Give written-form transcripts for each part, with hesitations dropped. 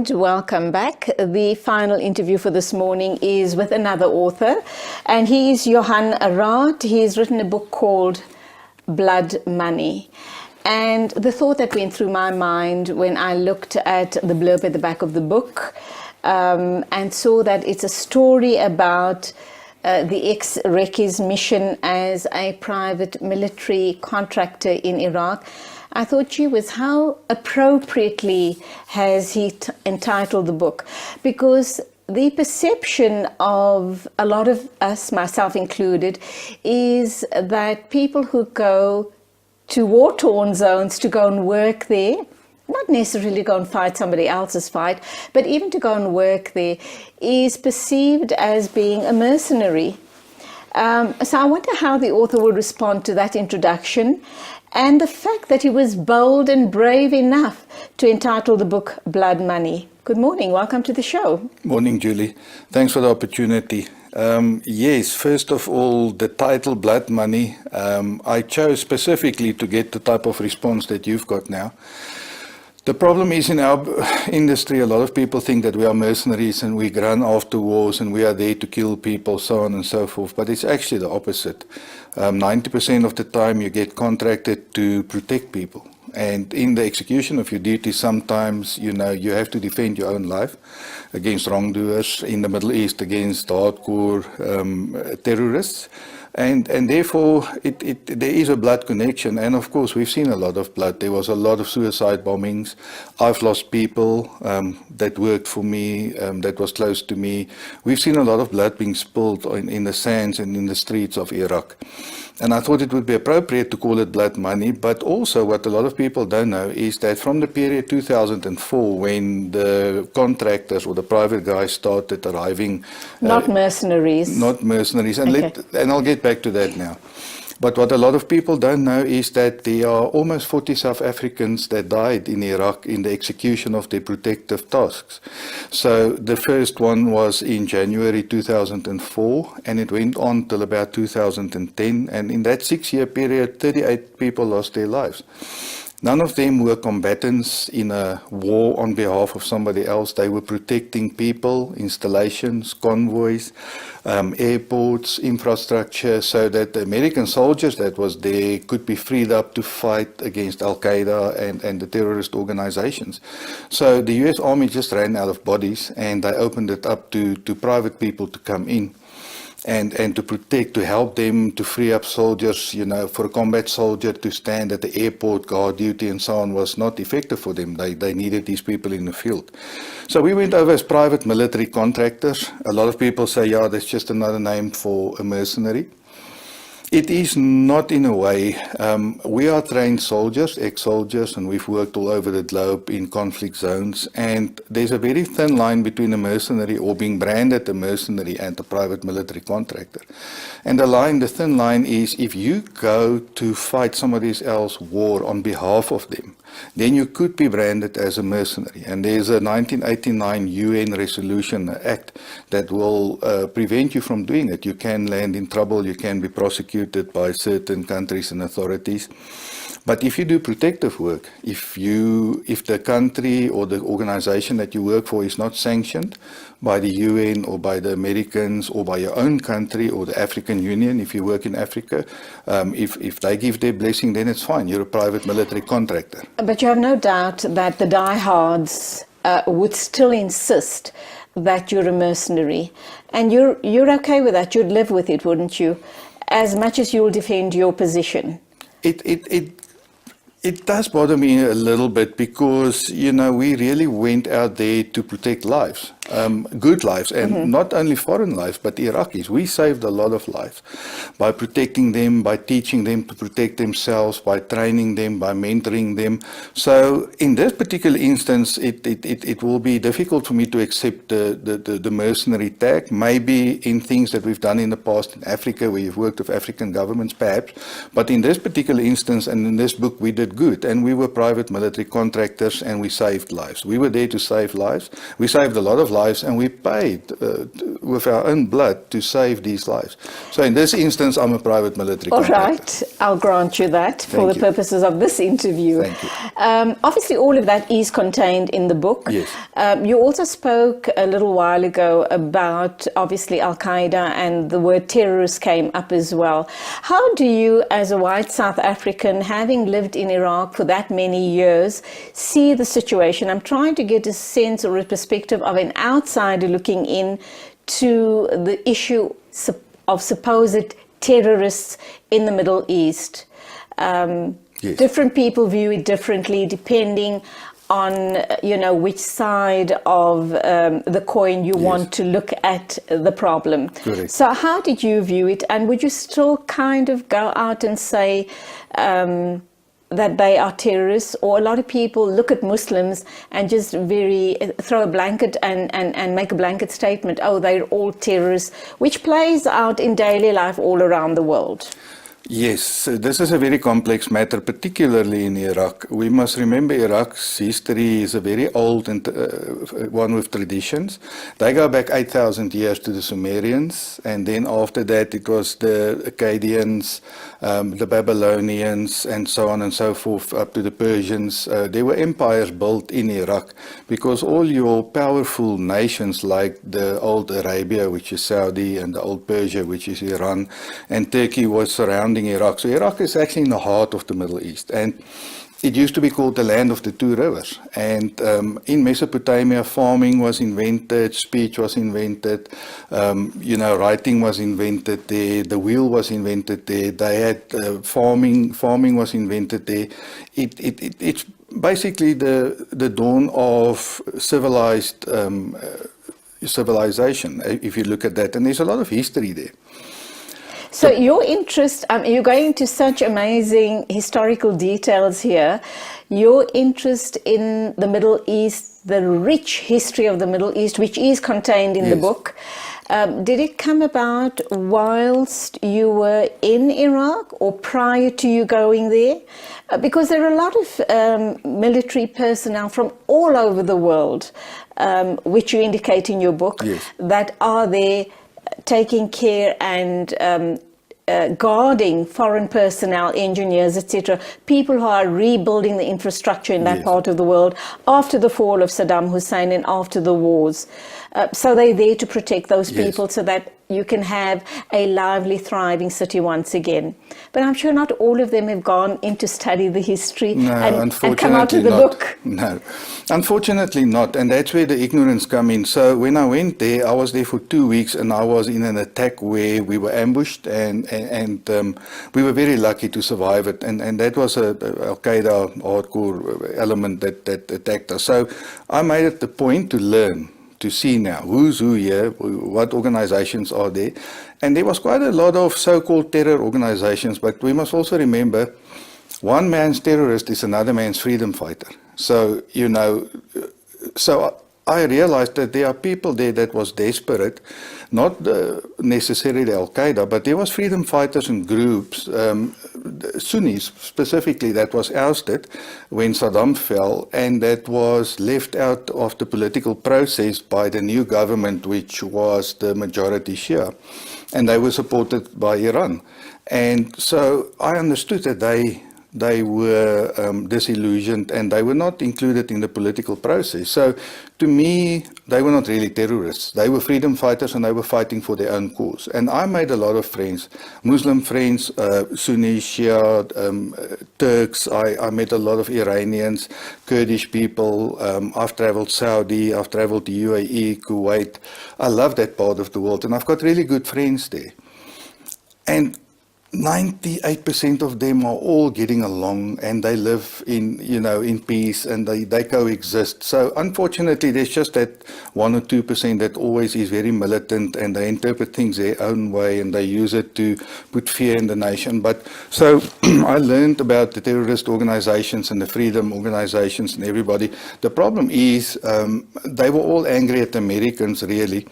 And welcome back. The final interview for this morning is with another author, and he is Johan Raath. He's written a book called Blood Money. And the thought that went through my mind when I looked at the blurb at the back of the book and saw that it's a story about the ex-Reki's mission as a private military contractor in Iraq, I thought, gee whiz, how appropriately has he entitled the book? Because the perception of a lot of us, myself included, is that people who go to war-torn zones to go and work there, not necessarily go and fight somebody else's fight, but even to go and work there, is perceived as being a mercenary. So I wonder how the author will respond to that introduction and the fact that he was bold and brave enough to entitle the book Blood Money. Good morning, welcome to the show. Morning, Julie. Thanks for the opportunity. Yes, first of all, the title Blood Money, I chose specifically to get the type of response that you've got now. The problem is, in our industry, a lot of people think that we are mercenaries and we run after wars and we are there to kill people, so on and so forth. But it's actually the opposite. 90% of the time you get contracted to protect people. And in the execution of your duty, sometimes, you have to defend your own life against wrongdoers in the Middle East, against hardcore terrorists. And therefore, there is a blood connection. And of course, we've seen a lot of blood. There was a lot of suicide bombings. I've lost people that worked for me, that was close to me. We've seen a lot of blood being spilled in the sands and in the streets of Iraq. And I thought it would be appropriate to call it blood money. But also what a lot of people don't know is that from the period 2004, when the contractors or the private guys started arriving... Not mercenaries. Not mercenaries. And, okay. And I'll get back to that now. But what a lot of people don't know is that there are almost 40 South Africans that died in Iraq in the execution of their protective tasks. So the first one was in January 2004, and it went on till about 2010. And in that 6-year period, 38 people lost their lives. None of them were combatants in a war on behalf of somebody else. They were protecting people, installations, convoys, airports, infrastructure, so that the American soldiers that was there could be freed up to fight against Al-Qaeda and the terrorist organizations. So the US Army just ran out of bodies, and they opened it up to private people to come in. And to protect, to help them, to free up soldiers, for a combat soldier to stand at the airport, guard duty and so on was not effective for them. They needed these people in the field. So we went over as private military contractors. A lot of people say, yeah, that's just another name for a mercenary. It is not in a way. We are trained soldiers, ex-soldiers, and we've worked all over the globe in conflict zones. And there's a very thin line between a mercenary or being branded a mercenary and a private military contractor. And the thin line is if you go to fight somebody else's war on behalf of them, then you could be branded as a mercenary. And there's a 1989 UN Resolution Act that will prevent you from doing it. You can land in trouble, you can be prosecuted by certain countries and authorities. But if you do protective work, if the country or the organization that you work for is not sanctioned by the UN or by the Americans or by your own country or the African Union, if you work in Africa, if they give their blessing, then it's fine. You're a private military contractor. But you have no doubt that the diehards would still insist that you're a mercenary. And you're okay with that. You'd live with it, wouldn't you? As much as you'll defend your position. It does bother me a little bit because, we really went out there to protect lives, good lives, and not only foreign lives, but Iraqis. We saved a lot of lives by protecting them, by teaching them to protect themselves, by training them, by mentoring them. So in this particular instance, it will be difficult for me to accept the mercenary tag. Maybe in things that we've done in the past in Africa, where you've worked with African governments, perhaps. But in this particular instance and in this book, we did good, and we were private military contractors dictators, and we saved lives. We were there to save lives. We saved a lot of lives, and we paid with our own blood to save these lives. So in this instance, I'm a private military All contractor. right, I'll grant you that for Thank the you. purposes of this interview. Thank you. Obviously, all of that is contained in the book. Yes. You also spoke a little while ago about, obviously, Al-Qaeda, and the word terrorist came up as well. How do you, as a white South African, having lived in Iraq for that many years, see the situation? I'm trying to get a sense or a perspective of an outsider looking in to the issue of supposed terrorists in the Middle East. Yes. Different people view it differently depending on, which side of the coin you want to look at the problem. Correct. So how did you view it? And would you still kind of go out and say that they are terrorists? Or a lot of people look at Muslims and just throw a blanket and make a blanket statement, oh, they're all terrorists, which plays out in daily life all around the world. Yes, so this is a very complex matter, particularly in Iraq. We must remember Iraq's history is a very old and one with traditions. They go back 8,000 years to the Sumerians, and then after that it was the Akkadians, the Babylonians, and so on and so forth, up to the Persians. There were empires built in Iraq because all your powerful nations like the old Arabia, which is Saudi, and the old Persia, which is Iran, and Turkey was surrounding Iraq. So Iraq is actually in the heart of the Middle East, and it used to be called the land of the two rivers. And in Mesopotamia, farming was invented, speech was invented, writing was invented there, the wheel was invented there, they had farming was invented there. It's basically the dawn of civilization, if you look at that, and there's a lot of history there. So your interest, you're going into such amazing historical details here. Your interest in the Middle East, the rich history of the Middle East, which is contained in the book, did it come about whilst you were in Iraq or prior to you going there? Because there are a lot of military personnel from all over the world, which you indicate in your book, that are there taking care and guarding foreign personnel, engineers, etc., people who are rebuilding the infrastructure in that part of the world after the fall of Saddam Hussein and after the wars. So they're there to protect those people so that you can have a lively, thriving city once again. But I'm sure not all of them have gone in to study the history and come out with the book. No, unfortunately not. And that's where the ignorance come in. So when I went there, I was there for 2 weeks, and I was in an attack where we were ambushed, and we were very lucky to survive it. And that was a Al-Qaeda hardcore element that attacked us. So I made it the point to learn, to see now who's who here, what organizations are there. And there was quite a lot of so-called terror organizations, but we must also remember one man's terrorist is another man's freedom fighter. So, so I realized that there are people there that was desperate, not necessarily Al-Qaeda, but there was freedom fighters and groups, Sunnis specifically, that was ousted when Saddam fell, and that was left out of the political process by the new government, which was the majority Shia, and they were supported by Iran. And so I understood that they were disillusioned, and they were not included in the political process. So to me, they were not really terrorists. They were freedom fighters, and they were fighting for their own cause. And I made a lot of friends, Muslim friends, Sunni, Shia, Turks. I met a lot of Iranians, Kurdish people. I've traveled Saudi, I've traveled to UAE, Kuwait. I love that part of the world, and I've got really good friends there. And 98% of them are all getting along, and they live in peace, and they coexist. So unfortunately, there's just that 1 or 2% that always is very militant, and they interpret things their own way, and they use it to put fear in the nation. But so I learned about the terrorist organizations and the freedom organizations and everybody. The problem is they were all angry at the Americans, really.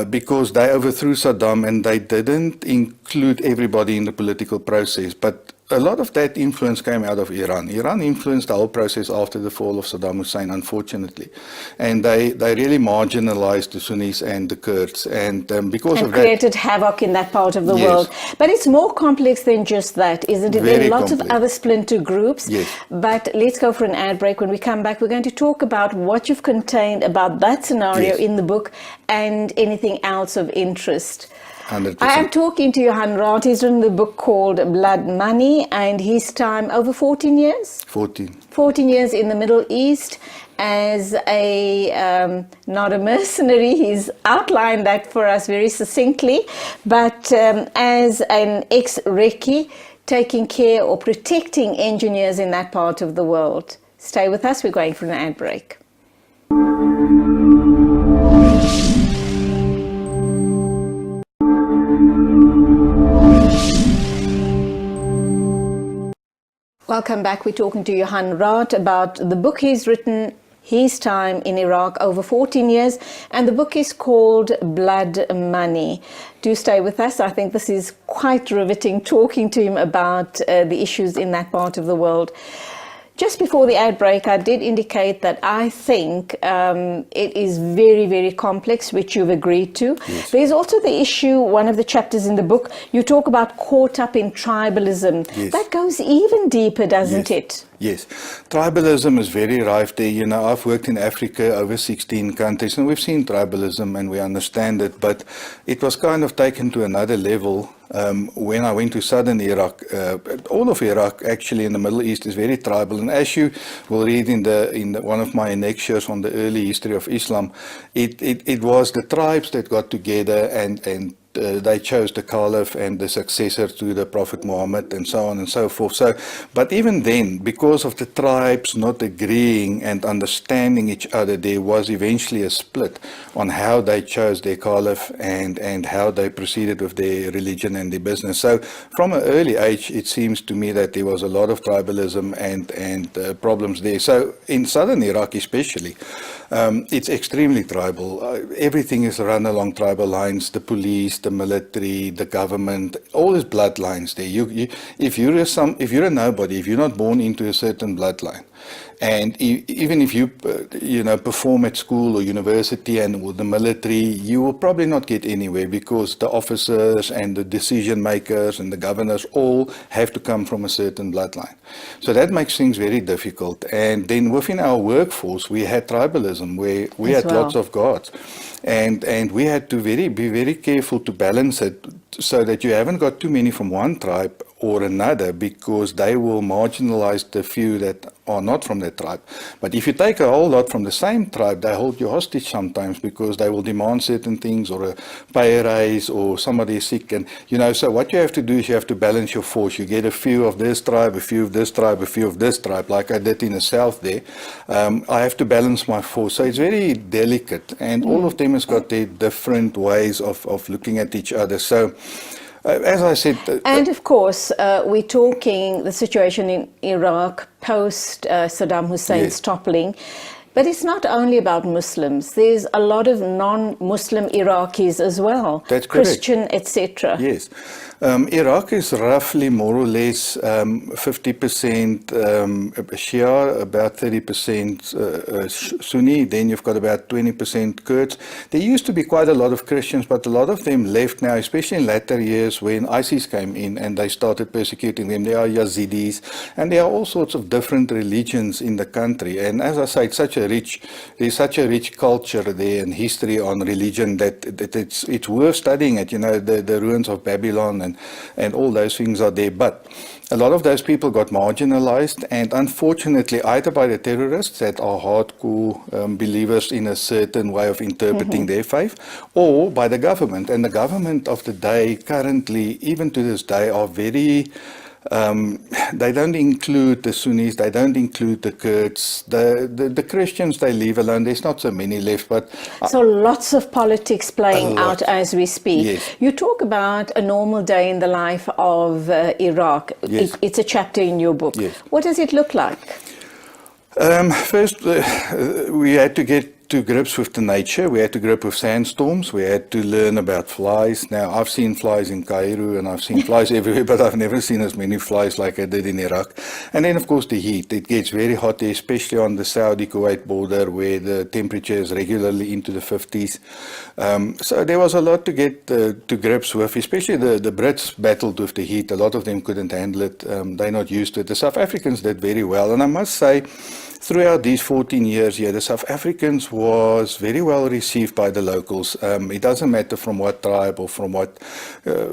Because they overthrew Saddam, and they didn't include everybody in the political process. But a lot of that influence came out of Iran. Iran influenced the whole process after the fall of Saddam Hussein, unfortunately. And they really marginalized the Sunnis and the Kurds. And because of that... created havoc in that part of the world. But it's more complex than just that, isn't it? There are lots of other splinter groups. Yes. But let's go for an ad break. When we come back, we're going to talk about what you've contained about that scenario in the book and anything else of interest. 100%. I am talking to Johan Raath. He's written the book called Blood Money, and his time over 14 years? 14 years in the Middle East as not a mercenary. He's outlined that for us very succinctly, but as an ex-recce, taking care or protecting engineers in that part of the world. Stay with us. We're going for an ad break. Welcome back. We're talking to Johan Raath about the book he's written, his time in Iraq, over 14 years, and the book is called Blood Money. Do stay with us. I think this is quite riveting, talking to him about the issues in that part of the world. Just before the ad break, I did indicate that I think it is very, very complex, which you've agreed to. Yes. There's also the issue, one of the chapters in the book, you talk about caught up in tribalism. Yes. That goes even deeper, doesn't it? Yes, tribalism is very rife there. You know, I've worked in Africa, over 16 countries, and we've seen tribalism and we understand it, but it was kind of taken to another level when I went to southern Iraq. All of Iraq, actually, in the Middle East is very tribal, and as you will read in one of my annexures on the early history of Islam, it was the tribes that got together and they chose the caliph and the successor to the Prophet Muhammad and so on and so forth. So, but even then, because of the tribes not agreeing and understanding each other, there was eventually a split on how they chose their caliph and how they proceeded with their religion and their business. So from an early age, it seems to me that there was a lot of tribalism and problems there. So in southern Iraq especially, it's extremely tribal. Everything is run along tribal lines, the police, the military, the government, all these bloodlines there. If you're a nobody, if you're not born into a certain bloodline, and even if you perform at school or university and with the military, you will probably not get anywhere because the officers and the decision makers and the governors all have to come from a certain bloodline. So that makes things very difficult. And then within our workforce, we had tribalism where we had lots of gods. And we had to be very careful to balance it so that you haven't got too many from one tribe or another, because they will marginalize the few that are not from that tribe. But if you take a whole lot from the same tribe, they hold you hostage sometimes because they will demand certain things or a pay raise or somebody is sick. And, so what you have to do is you have to balance your force. You get a few of this tribe, a few of this tribe, a few of this tribe, like I did in the south there. I have to balance my force. So it's very delicate, and all of them has got their different ways of looking at each other. So, as I said... and of course, we're talking the situation in Iraq post Saddam Hussein's toppling. But it's not only about Muslims. There's a lot of non-Muslim Iraqis as well. That's correct. Christian, etc. Yes. Iraq is roughly more or less 50% Shia, about 30% Sunni, then you've got about 20% Kurds. There used to be quite a lot of Christians, but a lot of them left now, especially in latter years when ISIS came in and they started persecuting them. There are Yazidis, and there are all sorts of different religions in the country. And as I say, there's such a rich culture there and history on religion that it's worth studying it. The ruins of Babylon and all those things are there. But a lot of those people got marginalized, and unfortunately either by the terrorists that are hardcore believers in a certain way of interpreting their faith, or by the government. And the government of the day currently, even to this day, are very... they don't include the Sunnis, they don't include the Kurds, the Christians they leave alone. There's not so many left, but... So lots of politics playing out as we speak. Yes. You talk about a normal day in the life of Iraq. Yes. It's a chapter in your book. Yes. What does it look like? First, we had to get to grips with the nature. We had to grip with sandstorms. We had to learn about flies. Now, I've seen flies in Cairo and I've seen flies everywhere, but I've never seen as many flies like I did in Iraq. And then, of course, the heat. It gets very hot there, especially on the Saudi-Kuwait border where the temperature is regularly into the 50s. So there was a lot to get to grips with, especially the Brits battled with the heat. A lot of them couldn't handle it. They're not used to it. The South Africans did very well. And I must say, throughout these 14 years here, the South Africans was very well received by the locals. It doesn't matter from what tribe or from what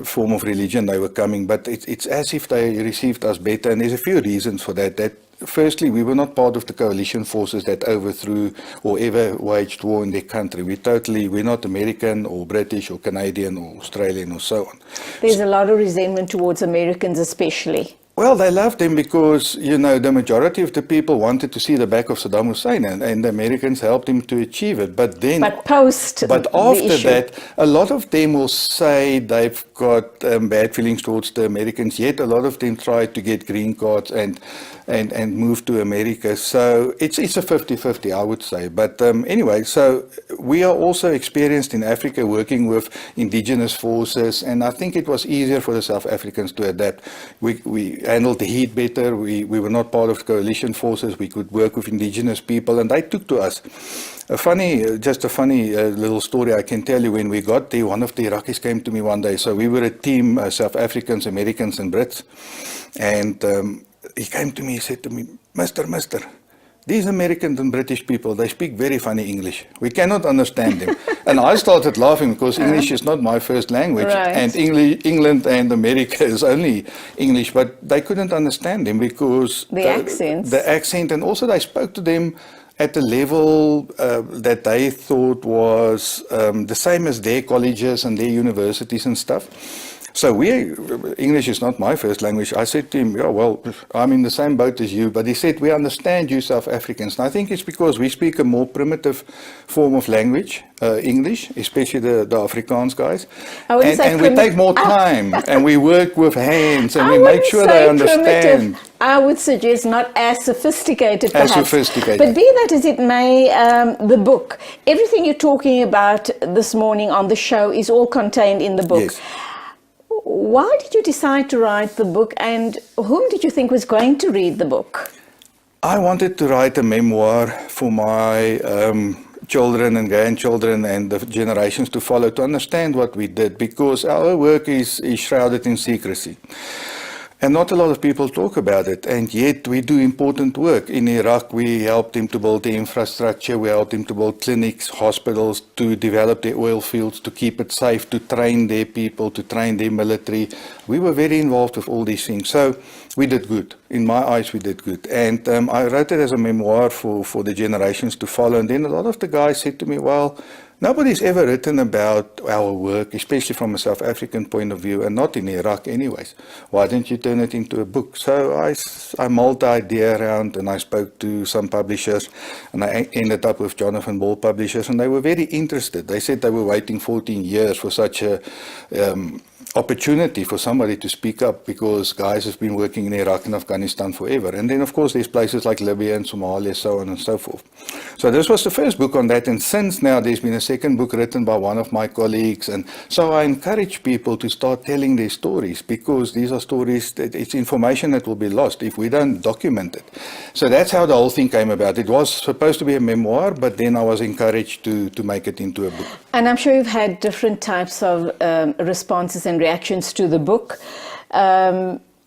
form of religion they were coming, but it's as if they received us better. And there's a few reasons for that. Firstly, we were not part of the coalition forces that overthrew or ever waged war in their country. We're not American or British or Canadian or Australian or so on. There's a lot of resentment towards Americans especially. Well, they loved him because, you know, the majority of the people wanted to see the back of Saddam Hussein, and the Americans helped him to achieve it. But after that, a lot of them will say they've got bad feelings towards the Americans, yet a lot of them tried to get green cards and move to America. So it's a 50-50, I would say. But anyway, so we are also experienced in Africa working with indigenous forces, and I think it was easier for the South Africans to adapt. We handled the heat better. We were not part of coalition forces. We could work with indigenous people, and they took to us. Just a funny little story I can tell you. When we got there, one of the Iraqis came to me one day. So we were a team, South Africans, Americans, and Brits. And he came to me, he said to me, Mister, these Americans and British people, they speak very funny English. We cannot understand them. And I started laughing because English is not my first language. Right. And England and America is only English, but they couldn't understand them because the accent, and also they spoke to them at a level that they thought was the same as their colleges and their universities and stuff. So English is not my first language. I said to him, yeah, well, I'm in the same boat as you. But he said, we understand you South Africans. And I think it's because we speak a more primitive form of language, English, especially the Afrikaans guys. And we take more time and we work with hands and we make sure they understand. Primitive. I would suggest not as sophisticated, perhaps. As sophisticated. But be that as it may, the book, everything you're talking about this morning on the show is all contained in the book. Yes. Why did you decide to write the book, and whom did you think was going to read the book? I wanted to write a memoir for my children and grandchildren and the generations to follow to understand what we did, because our work is shrouded in secrecy. And not a lot of people talk about it, and yet we do important work. In Iraq, we helped them to build the infrastructure, we helped them to build clinics, hospitals, to develop their oil fields, to keep it safe, to train their people, to train their military. We were very involved with all these things. So we did good. In my eyes, we did good. And I wrote it as a memoir for the generations to follow. And then a lot of the guys said to me, well, nobody's ever written about our work, especially from a South African point of view, and not in Iraq anyways. Why don't you turn it into a book? So I mulled the idea around, and I spoke to some publishers, and I ended up with Jonathan Ball Publishers, and they were very interested. They said they were waiting 14 years for such a opportunity for somebody to speak up, because guys have been working in Iraq and Afghanistan forever. And then, of course, there's places like Libya and Somalia, so on and so forth. So this was the first book on that. And since now, there's been a second book written by one of my colleagues. And so I encourage people to start telling their stories, because these are stories, it's information that will be lost if we don't document it. So that's how the whole thing came about. It was supposed to be a memoir, but then I was encouraged to make it into a book. And I'm sure you've had different types of responses and reactions to the book.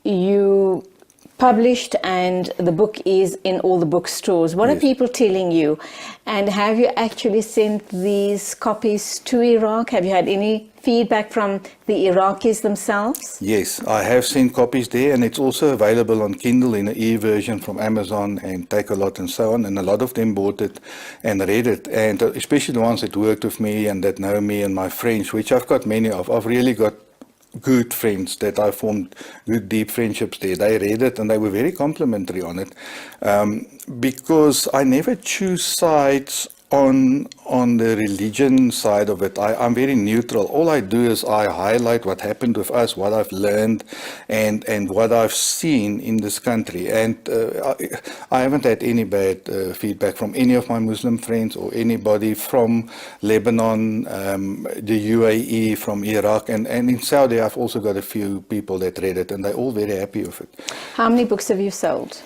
You published, and the book is in all the bookstores. What are people telling you? And have you actually sent these copies to Iraq? Have you had any feedback from the Iraqis themselves? Yes, I have sent copies there, and it's also available on Kindle in an e-version from Amazon and Takealot and so on, and a lot of them bought it and read it, and especially the ones that worked with me and that know me and my friends, which I've got many of. I've really got good friends that I formed good deep friendships there. They read it and they were very complimentary on it, because I never choose sides on the religion side of it, I'm very neutral. All I do is I highlight what happened with us, what I've learned, and what I've seen in this country. And I haven't had any bad feedback from any of my Muslim friends or anybody from Lebanon, the UAE, from Iraq, and in Saudi. I've also got a few people that read it, and they're all very happy with it. How many books have you sold?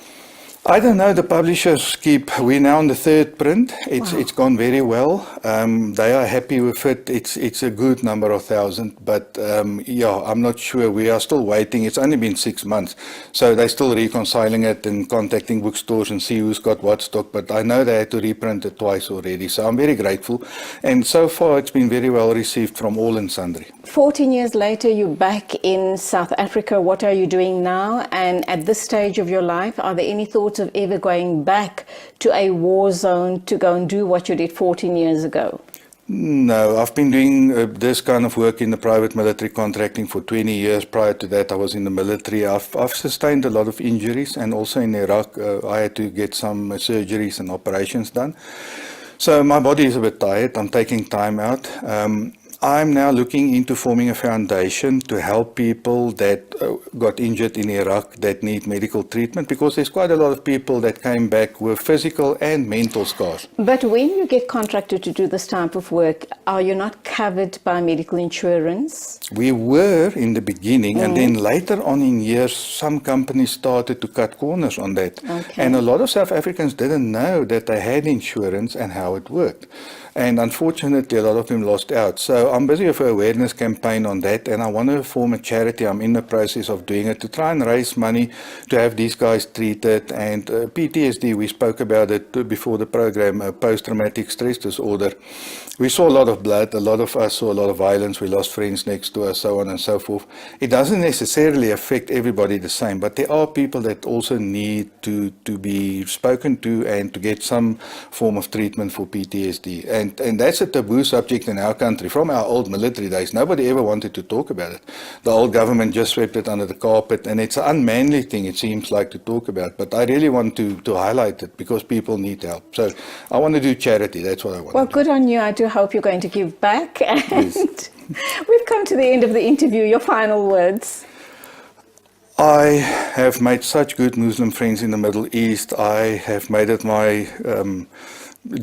I don't know. The publishers we're now on the third print. It's gone very well. They are happy with it. It's a good number of thousand, but yeah, I'm not sure. We are still waiting. It's only been 6 months, so they're still reconciling it and contacting bookstores and see who's got what stock. But I know they had to reprint it twice already, so I'm very grateful. And so far, it's been very well received from all and sundry. 14 years later, you're back in South Africa. What are you doing now? And at this stage of your life, are there any thoughts of ever going back to a war zone to go and do what you did 14 years ago? No, I've been doing this kind of work in the private military contracting for 20 years. Prior to that, I was in the military. I've sustained a lot of injuries, and also in Iraq, I had to get some surgeries and operations done. So my body is a bit tired. I'm taking time out. I'm now looking into forming a foundation to help people that got injured in Iraq that need medical treatment, because there's quite a lot of people that came back with physical and mental scars. But when you get contracted to do this type of work, are you not covered by medical insurance? We were in the beginning, and then later on in years, some companies started to cut corners on that. Okay. And a lot of South Africans didn't know that they had insurance and how it worked. And unfortunately, a lot of them lost out. So I'm busy with an awareness campaign on that, and I want to form a charity. I'm in the process of doing it to try and raise money to have these guys treated. And PTSD, we spoke about it before the program, post-traumatic stress disorder. We saw a lot of blood. A lot of us saw a lot of violence. We lost friends next to us, so on and so forth. It doesn't necessarily affect everybody the same, but there are people that also need to be spoken to and to get some form of treatment for PTSD. And that's a taboo subject in our country. From our old military days, nobody ever wanted to talk about it. The old government just swept it under the carpet, and it's an unmanly thing, it seems like, to talk about. But I really want to highlight it because people need help. So I want to do charity. That's what I want. Well, good on you. I do hope you're going to give back. And we've come to the end of the interview. Your final words. I have made such good Muslim friends in the Middle East. I have made it my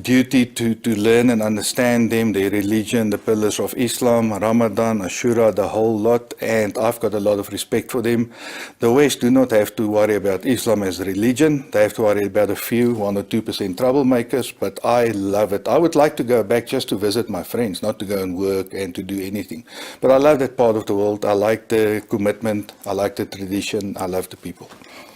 duty to learn and understand them, their religion, the pillars of Islam, Ramadan, Ashura, the whole lot, and I've got a lot of respect for them. The West do not have to worry about Islam as a religion. They have to worry about a few, 1 or 2% troublemakers, but I love it. I would like to go back just to visit my friends, not to go and work and to do anything. But I love that part of the world. I like the commitment. I like the tradition. I love the people.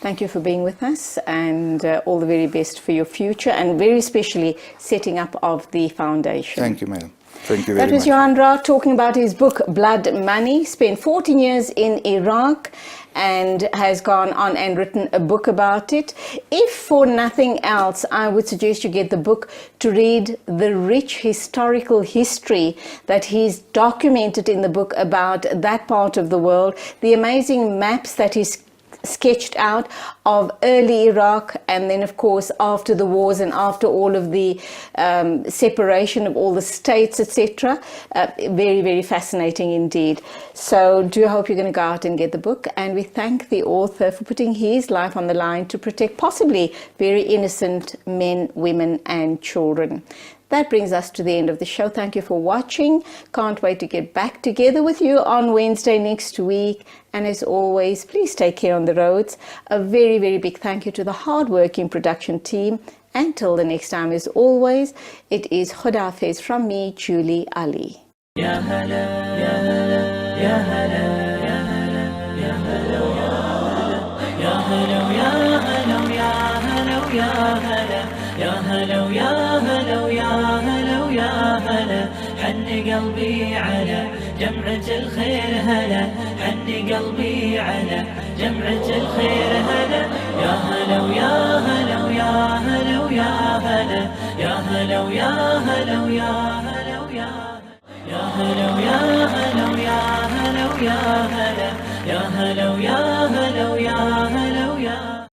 Thank you for being with us, and all the very best for your future, and very especially setting up of the foundation. Thank you, madam. Thank you very much. That was Johan Raath talking about his book, Blood Money. Spent 14 years in Iraq and has gone on and written a book about it. If for nothing else, I would suggest you get the book to read the rich historical history that he's documented in the book about that part of the world, the amazing maps that he's sketched out of early Iraq, and then of course after the wars and after all of the separation of all the states, etc. Very, very fascinating indeed. So do hope you're going to go out and get the book, and we thank the author for putting his life on the line to protect possibly very innocent men, women and children. That brings us to the end of the show. Thank you for watching. Can't wait to get back together with you on Wednesday next week. And as always, please take care on the roads. A very, very big thank you to the hard-working production team. Until the next time, as always, it is Khudafez from me, Julie Ali. Ya hala, ya hala, ya hala, ya hala, ya hala, ya hala, ya hala, ya hala, ya hala. يا هلا ويا هلا ويا هلا ويا هلا حن قلبي على جمعة الخير هلا حن قلبي على جمعة الخير هلا يا هلا ويا هلا ويا هلا ويا هلا يا هلا ويا هلا ويا هلا ويا يا هلا ويا هلا ويا هلا ويا هلا يا هلا ويا هلا ويا هلا ويا